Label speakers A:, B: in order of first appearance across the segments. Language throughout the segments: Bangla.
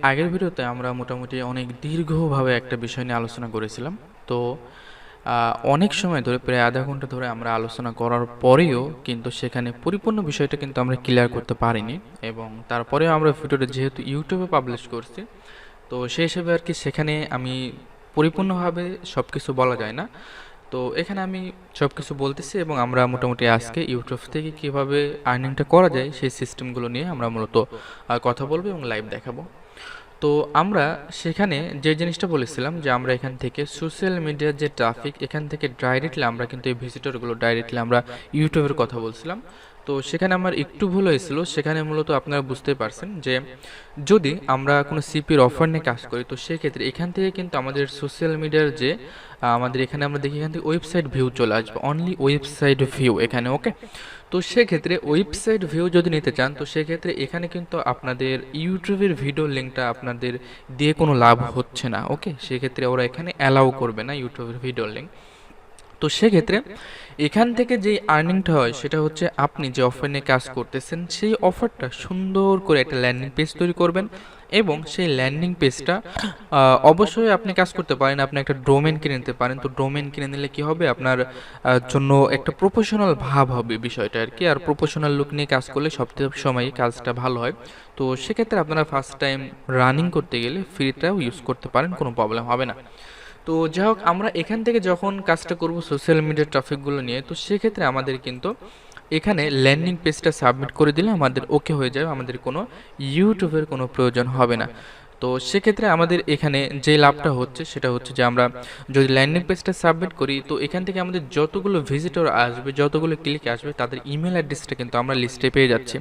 A: আগের ভিডিওতে আমরা মোটামুটি অনেক দীর্ঘভাবে একটা বিষয় নিয়ে আলোচনা করেছিলাম। তো অনেক সময় ধরে প্রায় আধা ঘন্টা ধরে আমরা আলোচনা করার পরেও কিন্তু সেখানে পরিপূর্ণ বিষয়টা কিন্তু আমরা ক্লিয়ার করতে পারিনি, এবং তারপরেও আমরা ভিডিওটা যেহেতু ইউটিউবে পাবলিশ করছি, তো সেই হিসেবে আর কি সেখানে আমি পরিপূর্ণভাবে সব কিছু বলা যায় না। তো এখানে আমি সব কিছু বলতেছি, এবং আমরা মোটামুটি আজকে ইউটিউব থেকে কিভাবে আর্নিংটা করা যায় সেই সিস্টেমগুলো নিয়ে আমরা মূলত কথা বলবো এবং লাইভ দেখাবো। তো আমরা সেখানে যে জিনিসটা বলেছিলাম যে আমরা এখান থেকে সোশ্যাল মিডিয়ার যে ট্রাফিক, এখান থেকে ডাইরেক্টলি আমরা কিন্তু এই ভিজিটরগুলো ডাইরেক্টলি আমরা ইউটিউবের কথা বলছিলাম। তো সেখানে আমার একটু ভুল হয়েছিল। সেখানে মূলত আপনারা বুঝতে পারছেন যে যদি আমরা কোনো সিপির অফার নিয়ে কাজ করি, তো সেক্ষেত্রে এখান থেকে কিন্তু আমাদের সোশ্যাল মিডিয়ার যে আমাদের এখানে আমরা দেখি এখান থেকে ওয়েবসাইট ভিউ চলে আসবে, অনলি ওয়েবসাইট ভিউ এখানে। ওকে, তো সেক্ষেত্রে ওয়েবসাইট ভিউ যদি নিতে চান, তো সেক্ষেত্রে এখানে কিন্তু আপনাদের ইউটিউবের ভিডিও লিঙ্কটা আপনাদের দিয়ে কোনো লাভ হচ্ছে না। ওকে, সেক্ষেত্রে ওরা এখানে অ্যালাউ করবে না ইউটিউবের ভিডিও লিঙ্ক। তো সেক্ষেত্রে এখান থেকে যে আর্নিংটা হয় সেটা হচ্ছে আপনি যে অফার নিয়ে কাজ করতেছেন সেই অফারটা সুন্দর করে একটা ল্যান্ডিং পেজ তৈরি করবেন, এবং সেই ল্যান্ডিং পেজটা অবশ্যই আপনি কাজ করতে পারেন, আপনি একটা ডোমেন কিনে নিতে পারেন। তো ডোমেন কিনে নিলে কি হবে, আপনার জন্য একটা প্রফেশনাল ভাব হবে বিষয়টা আর কি। আর প্রফেশনাল লুক নিয়ে কাজ করলে সব সময় কাজটা ভালো হয়। তো সেক্ষেত্রে আপনারা ফার্স্ট টাইম রানিং করতে গেলে ফ্রিটাও ইউজ করতে পারেন, কোনো প্রবলেম হবে না। তো যাই হোক, আমরা এখান থেকে যখন কাজটা করব সোশ্যাল মিডিয়া ট্রাফিকগুলো নিয়ে, তো সেক্ষেত্রে আমাদের কিন্তু এখানে ল্যান্ডিং পেজটা সাবমিট করে দিলে আমাদের ওকে হয়ে যাবে, আমাদের কোনো ইউটিউবের কোনো প্রয়োজন হবে না। তো সেক্ষেত্রে আমাদের এখানে যে লাভটা হচ্ছে সেটা হচ্ছে যে আমরা যদি ল্যান্ডিং পেজটা সাবমিট করি, তো এখান থেকে আমাদের যতগুলো ভিজিটর আসবে, যতগুলো ক্লিক আসবে, তাদের ইমেল অ্যাড্রেসটা কিন্তু আমরা লিস্টে পেয়ে যাচ্ছি।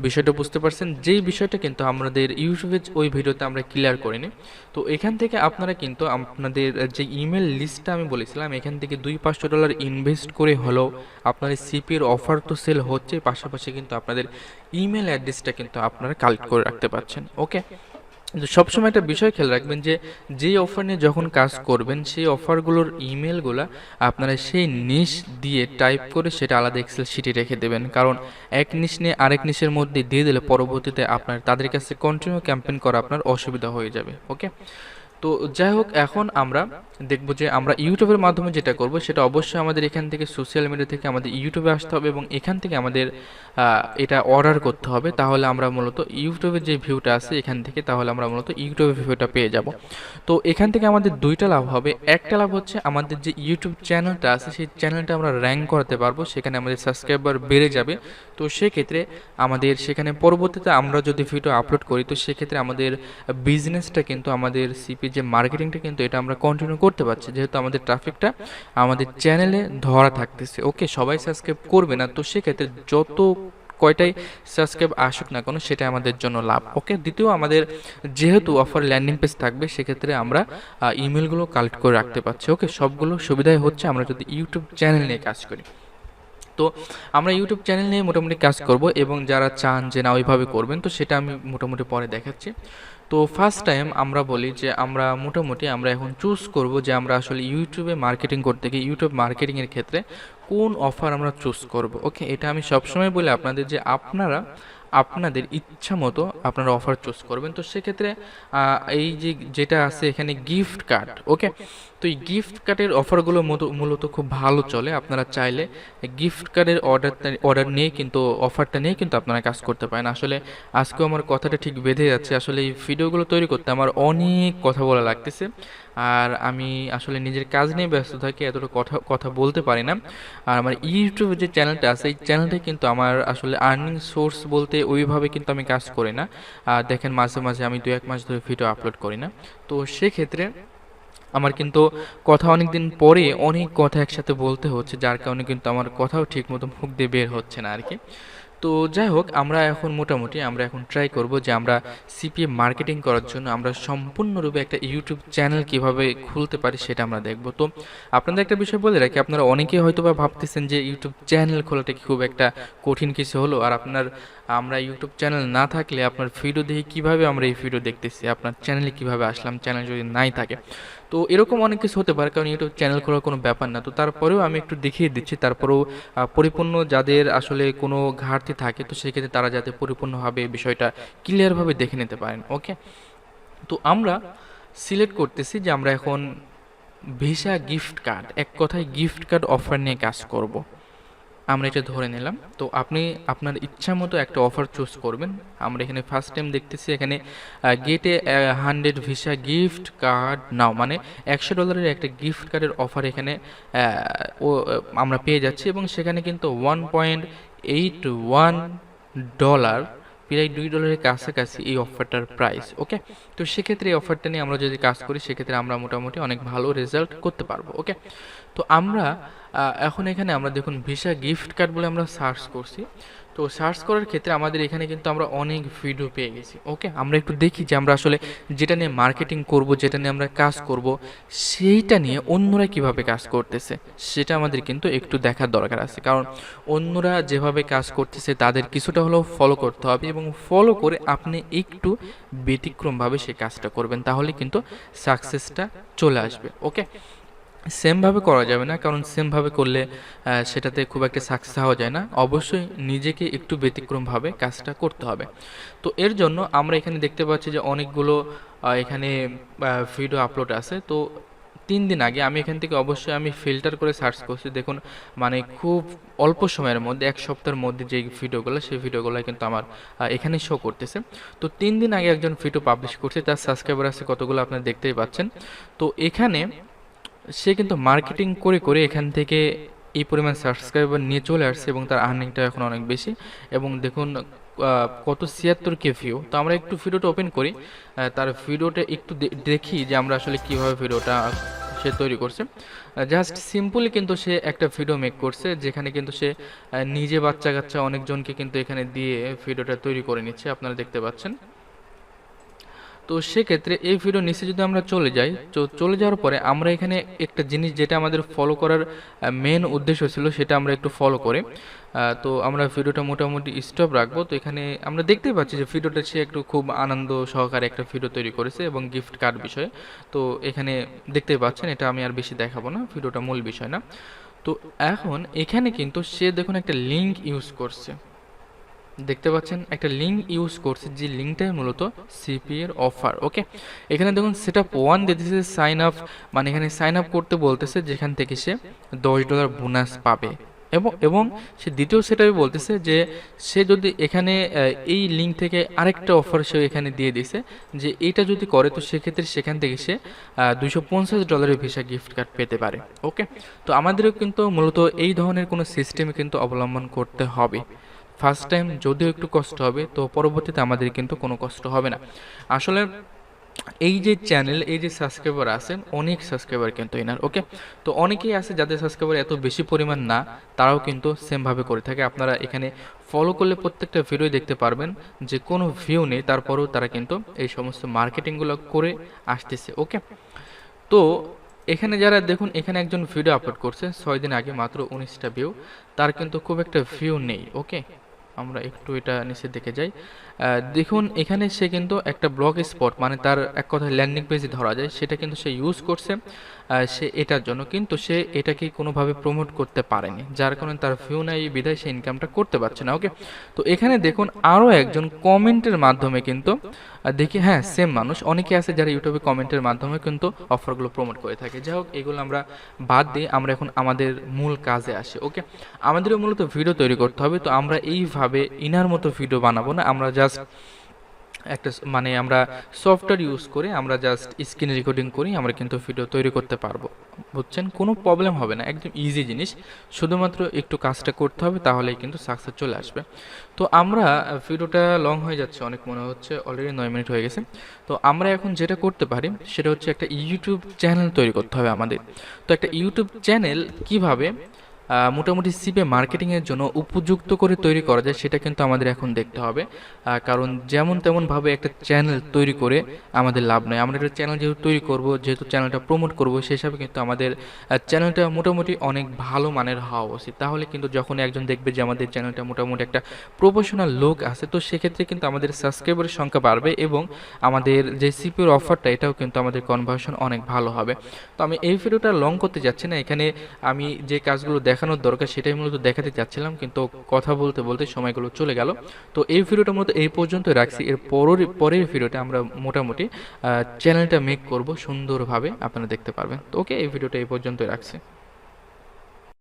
A: বিষয়টা বুঝতে পারছেন? যেই বিষয়টা কিন্তু আমাদের ইউটিউবে ওই ভিডিওতে আমরা ক্লিয়ার করিনি। তো এখান থেকে আপনারা কিন্তু আপনাদের যে ইমেল লিস্টটা আমি বলেছিলাম, এখান থেকে $200-500 ইনভেস্ট করে হলেও আপনার সিপির অফার তো সেল হচ্ছে, পাশাপাশি কিন্তু আপনাদের ইমেল অ্যাড্রেসটা কিন্তু আপনারা কালেক্ট করে রাখতে পারছেন। ওকে, কিন্তু সবসময় একটা বিষয় খেয়াল রাখবেন যে যেই অফার নিয়ে যখন কাজ করবেন সেই অফারগুলোর ইমেলগুলো আপনারা সেই নিশ দিয়ে টাইপ করে সেটা আলাদা এক্সেল শিটে রেখে দেবেন, কারণ এক নিশ নিয়ে আরেক নিশের মধ্যে দিয়ে দিলে পরবর্তীতে আপনার তাদের কাছে কন্টিনিউ ক্যাম্পেইন করা আপনার অসুবিধা হয়ে যাবে। ওকে, তো যাই হোক, এখন আমরা দেখব যে আমরা ইউটিউবের মাধ্যমে যেটা করব সেটা অবশ্যই আমাদের এখান থেকে সোশ্যাল মিডিয়া থেকে আমাদের ইউটিউবে আসতে হবে, এবং এখান থেকে আমাদের এটা অর্ডার করতে হবে। তাহলে আমরা মূলত ইউটিউবের যে ভিউটা আছে এখান থেকে, তাহলে আমরা মূলত ইউটিউবের ভিউটা পেয়ে যাব। তো এখান থেকে আমাদের দুইটা লাভ হবে। একটা লাভ হচ্ছে আমাদের যে ইউটিউব চ্যানেলটা আছে সেই চ্যানেলটা আমরা র্যাঙ্ক করাতে পারবো, সেখানে আমাদের সাবস্ক্রাইবার বেড়ে যাবে। তো সেক্ষেত্রে আমাদের সেখানে পরবর্তীতে আমরা যদি ভিডিও আপলোড করি, তো সেক্ষেত্রে আমাদের বিজনেসটা কিন্তু আমাদের সিপি যে মার্কেটিংটা কিন্তু এটা আমরা কন্টিনিউ করতে পারছি, যেহেতু আমাদের ট্রাফিকটা আমাদের চ্যানেলে ধরা থাকতেছে। ওকে, সবাই সাবস্ক্রাইব করবে না, তো সেক্ষেত্রে যত কয়টাই সাবস্ক্রাইব আসুক না কোনো, সেটা আমাদের জন্য লাভ। ওকে, দ্বিতীয় আমাদের যেহেতু অফার ল্যান্ডিং পেজ থাকবে, সেক্ষেত্রে আমরা ইমেলগুলো কালেক্ট করে রাখতে পারছি। ওকে, সবগুলো সুবিধাই হচ্ছে আমরা যদি ইউটিউব চ্যানেল নিয়ে কাজ করি। তো আমরা ইউটিউব চ্যানেল নিয়ে মোটামুটি কাজ করব, এবং যারা চান যে না ওইভাবে করবেন, তো সেটা আমি মোটামুটি পরে দেখাচ্ছি। তো ফার্স্ট টাইম আমরা বলি যে আমরা মোটামুটি আমরা এখন চুজ করব যে আমরা আসলে ইউটিউবে মার্কেটিং করতে গিয়ে ইউটিউব মার্কেটিংয়ের ক্ষেত্রে কোন অফার আমরা চুজ করব। ওকে, এটা আমি সবসময় বলি আপনাদের যে আপনারা আপনাদের ইচ্ছা মতো আপনারা অফার চুজ করবেন। তো সেক্ষেত্রে এই যে যেটা আছে এখানে গিফট কার্ড। ওকে, তো এই গিফট কার্ডের অফারগুলো মূলত খুব ভালো চলে। আপনারা চাইলে গিফট কার্ডের অর্ডার নিয়ে কিন্তু অফারটা নিয়ে কিন্তু আপনারা কাজ করতে পারেন। আসলে আজকেও আমার কথাটা ঠিক বেঁধে যাচ্ছে। আসলে এই ভিডিওগুলো তৈরি করতে আমার অনেক কথা বলা লাগতেছে, আর আমি আসলে নিজের কাজ নিয়ে ব্যস্ত থাকি, এতটা কথা কথা বলতে পারি না। আর আমার ইউটিউবে যে চ্যানেলটা আছে এই চ্যানেলটা কিন্তু আমার আসলে আর্নিং সোর্স বলতে ওইভাবে কিন্তু আমি কাজ করি না। আর দেখেন মাঝে মাঝে আমি 2-1 মাস ধরে ভিডিও আপলোড করি না। তো সেক্ষেত্রে আমার কিন্তু কথা অনেক দিন পরে অনেক কথা একসাথে বলতে হচ্ছে, যার কারণে কিন্তু আমার কথাও ঠিক মতো মুখ দিয়ে বের হচ্ছে না আর কি। তো যাই হোক, আমরা এখন মোটামুটি আমরা এখন ট্রাই করব যে আমরা সিপিএ মার্কেটিং করার জন্য আমরা সম্পূর্ণরূপে একটা ইউটিউব চ্যানেল কিভাবে খুলতে পারি সেটা আমরা দেখব। তো আপনাদের একটা বিষয় বলে রাখি, আপনারা অনেকেই হয়তো বা ভাবতেছেন যে ইউটিউব চ্যানেল খোলাটা কি খুব একটা কঠিন কিছু হলো, আর আমরা ইউটিউব চ্যানেল না থাকলে আপনার ভিডিও দেখে কিভাবে আমরা এই ভিডিও দেখতেছি, আপনার চ্যানেলে কিভাবে আসলাম চ্যানেল যদি নাই থাকে। তো এরকম অনেক কিছু হতে পারে, কারণ ইউটিউব চ্যানেল খোলার কোনো ব্যাপার না। তো তারপরেও আমি একটু দেখিয়ে দিচ্ছি, তারপরেও পরিপূর্ণ যাদের আসলে কোনো ঘাটতি থাকে, তো সেক্ষেত্রে তারা যাতে পরিপূর্ণভাবে বিষয়টা ক্লিয়ারভাবে দেখে নিতে পারেন। ওকে, তো আমরা সিলেক্ট করতেছি যে আমরা এখন ভিসা গিফট কার্ড, এক কথায় গিফট কার্ড অফার নিয়ে কাজ করব। আমরা এটা ধরে নিলাম। তো আপনি আপনার ইচ্ছা মতো একটা অফার চুজ করবেন। আমরা এখানে ফার্স্ট টাইম দেখতেছি এখানে গেটে 100 ভিসা গিফট কার্ড নাও, মানে $100 একটা গিফট কার্ডের অফার এখানে আমরা পেয়ে যাচ্ছি, এবং সেখানে কিন্তু $1.81, প্রায় $2 কাছাকাছি এই অফারটার প্রাইস। ওকে, তো সেক্ষেত্রে এই অফারটা নিয়ে আমরা যদি কাজ করি সেক্ষেত্রে আমরা মোটামুটি অনেক ভালো রেজাল্ট করতে পারবো। ওকে, তো আমরা এখন এখানে আমরা দেখুন ভিসা গিফট কার্ড বলে আমরা সার্চ করছি। তো সার্চ করার ক্ষেত্রে আমাদের এখানে কিন্তু আমরা অনেক ভিডিও পেয়ে গেছি। ওকে, আমরা একটু দেখি যে আমরা আসলে যেটা নিয়ে মার্কেটিং করব, যেটা নিয়ে আমরা কাজ করব, সেইটা নিয়ে অন্যরা কিভাবে কাজ করতেছে সেটা আমাদের কিন্তু একটু দেখার দরকার আছে। কারণ অন্যরা যেভাবে কাজ করতেছে তাদের কিছুটা হলেও ফলো করতে হবে, এবং ফলো করে আপনি একটু ব্যতিক্রমভাবে সেই কাজটা করবেন, তাহলে কিন্তু সাকসেসটা চলে আসবে। ওকে, সেমভাবে করা যাবে না, কারণ সেমভাবে করলে সেটাতে খুব একটা সাকসেস হওয়া যায় না। অবশ্যই নিজেকে একটু ব্যতিক্রমভাবে কাজটা করতে হবে। তো এর জন্য আমরা এখানে দেখতে পাচ্ছি যে অনেকগুলো এখানে ভিডিও আপলোড আছে। তো 3 দিন আগে আমি এখান থেকে অবশ্যই আমি ফিল্টার করে সার্চ করছি। দেখুন, মানে খুব অল্প সময়ের মধ্যে, 1 সপ্তাহের মধ্যে যে ভিডিওগুলো, সেই ভিডিওগুলো কিন্তু আমার এখানে শো করতেছে। তো 3 দিন আগে একজন ভিডিও পাবলিশ করছে, তার সাবস্ক্রাইবার আছে কতগুলো আপনারা দেখতেই পাচ্ছেন। তো এখানে সে কিন্তু মার্কেটিং করে করে এখান থেকে এই পরিমাণ সাবস্ক্রাইবার নিয়ে চলে আসছে, এবং তার আর্নিংটা এখন অনেক বেশি। এবং দেখুন কত 76K ভিউ। তো আমরা একটু ভিডিওটা ওপেন করি, তার ভিডিওটা একটু দেখি যে আমরা আসলে কিভাবে ভিডিওটা সে তৈরি করছে। জাস্ট সিম্পলি কিন্তু সে একটা ভিডিও মেক করছে, যেখানে কিন্তু সে নিজে বাচ্চা কাচ্চা অনেকজনকে কিন্তু এখানে দিয়ে ভিডিওটা তৈরি করে নিচ্ছে, আপনারা দেখতে পাচ্ছেন। তো সেক্ষেত্রে এই ভিডিও নিচে যদি আমরা চলে যাই, তো চলে যাওয়ার পরে আমরা এখানে একটা জিনিস যেটা আমাদের ফলো করার মেন উদ্দেশ্য ছিল সেটা আমরা একটু ফলো করে তো আমরা ভিডিওটা মোটামুটি স্টপ রাখবো। তো এখানে আমরা দেখতেই পাচ্ছি যে ভিডিওটা সে একটু খুব আনন্দ সহকারে একটা ভিডিও তৈরি করেছে এবং গিফট কার্ড বিষয়ে। তো এখানে দেখতেই পাচ্ছেন, এটা আমি আর বেশি দেখাবো না, ভিডিওটা মূল বিষয় না। তো এখন এখানে কিন্তু সে দেখুন একটা লিঙ্ক ইউজ করছে, দেখতে পাচ্ছেন একটা লিঙ্ক ইউজ করছে, যে লিঙ্কটাই মূলত সিপি এর অফার। ওকে, এখানে দেখুন সেটআপ 1 দিতেছে সাইন আপ, মানে এখানে সাইন আপ করতে বলতেছে, যেখান থেকে সে $10 বোনাস পাবে। এবং এবং সে দ্বিতীয় সেটাই বলতেছে যে সে যদি এখানে এই লিঙ্ক থেকে আরেকটা অফার সে এখানে দিয়ে দিছে, যে এইটা যদি করে তো সেক্ষেত্রে সেখান থেকে সে $250 ভিসা গিফট কার্ড পেতে পারে। ওকে, তো আমাদেরও কিন্তু মূলত এই ধরনের কোনো সিস্টেম কিন্তু অবলম্বন করতে হবে। ফার্স্ট টাইম যদিও একটু কষ্ট হবে, তো পরবর্তীতে আমাদের কিন্তু কোনো কষ্ট হবে না। আসলে এই যে চ্যানেল, এই যে সাবস্ক্রাইবার আছেন, অনেক সাবস্ক্রাইবার কিন্তু এনার। ওকে, তো অনেকেই আছে যাদের সাবস্ক্রাইবার এত বেশি পরিমাণ না, তারাও কিন্তু সেমভাবে করে থাকে। আপনারা এখানে ফলো করলে প্রত্যেকটা ভিডিও দেখতে পারবেন যে কোনো ভিউ নেই, তারপরেও তারা কিন্তু এই সমস্ত মার্কেটিংগুলো করে আসতেছে। ওকে, তো এখানে যারা দেখুন, এখানে একজন ভিডিও আপলোড করছে 6 দিন আগে, মাত্র 19টা ভিউ, তার কিন্তু খুব একটা ভিউ নেই। ওকে, আমরা একটু এটা নিচের দিকে যাই। দেখুন এখানে সে কিন্তু একটা ব্লগ স্পট, মানে তার এক কথায় ল্যান্ডিং পেজে ধরা যায়, সেটা কিন্তু সে ইউজ করছে সে এটার জন্য, কিন্তু সে এটাকে কোনোভাবে প্রমোট করতে পারেনি, যার কারণে তার ভিউ নাই, বিধায় সে ইনকামটা করতে পারছে না। ওকে, তো এখানে দেখুন আরও একজন কমেন্টের মাধ্যমে কিন্তু দেখি, হ্যাঁ সেম মানুষ অনেকে আছে যারা ইউটিউবে কমেন্টের মাধ্যমে কিন্তু অফারগুলো প্রমোট করে থাকে। যাই হোক, এগুলো আমরা বাদ দিয়ে আমরা এখন আমাদের মূল কাজে আসি। ওকে, আমাদেরও মূলত ভিডিও তৈরি করতে হবে। তো আমরা এইভাবে ইনার মতো ভিডিও বানাবো না, আমরা জাস্ট একটা মানে আমরা সফটওয়্যার ইউজ করে আমরা জাস্ট স্ক্রিন রেকর্ডিং করি, আমরা কিন্তু ভিডিও তৈরি করতে পারবো। বুঝছেন, কোনো প্রবলেম হবে না, একদম ইজি জিনিস, শুধুমাত্র একটু কাজটা করতে হবে, তাহলেই কিন্তু সাকসেস চলে আসবে। তো আমরা ভিডিওটা লং হয়ে যাচ্ছে অনেক, মনে হচ্ছে অলরেডি 9 মিনিট হয়ে গেছে। তো আমরা এখন যেটা করতে পারি সেটা হচ্ছে একটা ইউটিউব চ্যানেল তৈরি করতে হবে আমাদের। তো একটা ইউটিউব চ্যানেল কিভাবে মোটামুটি সিপে মার্কেটিংয়ের জন্য উপযুক্ত করে তৈরি করা যায় সেটা কিন্তু আমাদের এখন দেখতে হবে। কারণ যেমন তেমনভাবে একটা চ্যানেল তৈরি করে আমাদের লাভ নেই। আমরা একটা চ্যানেল যেহেতু তৈরি করব, যেহেতু চ্যানেলটা প্রমোট করব, সেই হিসাবে কিন্তু আমাদের চ্যানেলটা মোটামুটি অনেক ভালো মানের হওয়া উচিত। তাহলে কিন্তু যখন একজন দেখবে যে আমাদের চ্যানেলটা মোটামুটি একটা প্রফেশনাল লোক আছে, তো সেক্ষেত্রে কিন্তু আমাদের সাবস্ক্রাইবারের সংখ্যা বাড়বে, এবং আমাদের যে সিপিওর অফারটা এটাও কিন্তু আমাদের কনভার্সন অনেক ভালো হবে। তো আমি এই ভিডিওটা লং করতে যাচ্ছি না, এখানে আমি যে কাজগুলো দেখানোর দরকার সেটাই মূলত দেখাতে চাচ্ছিলাম, কিন্তু কথা বলতে বলতে সময়গুলো চলে গেল। তো এই ভিডিওটা মূলত এই পর্যন্তই রাখছি। এর পরের ভিডিওতে আমরা মোটামুটি চ্যানেলটা মেক করব সুন্দরভাবে, আপনারা দেখতে পারবেন। তো ওকে, এই ভিডিওটা এই পর্যন্তই রাখছি।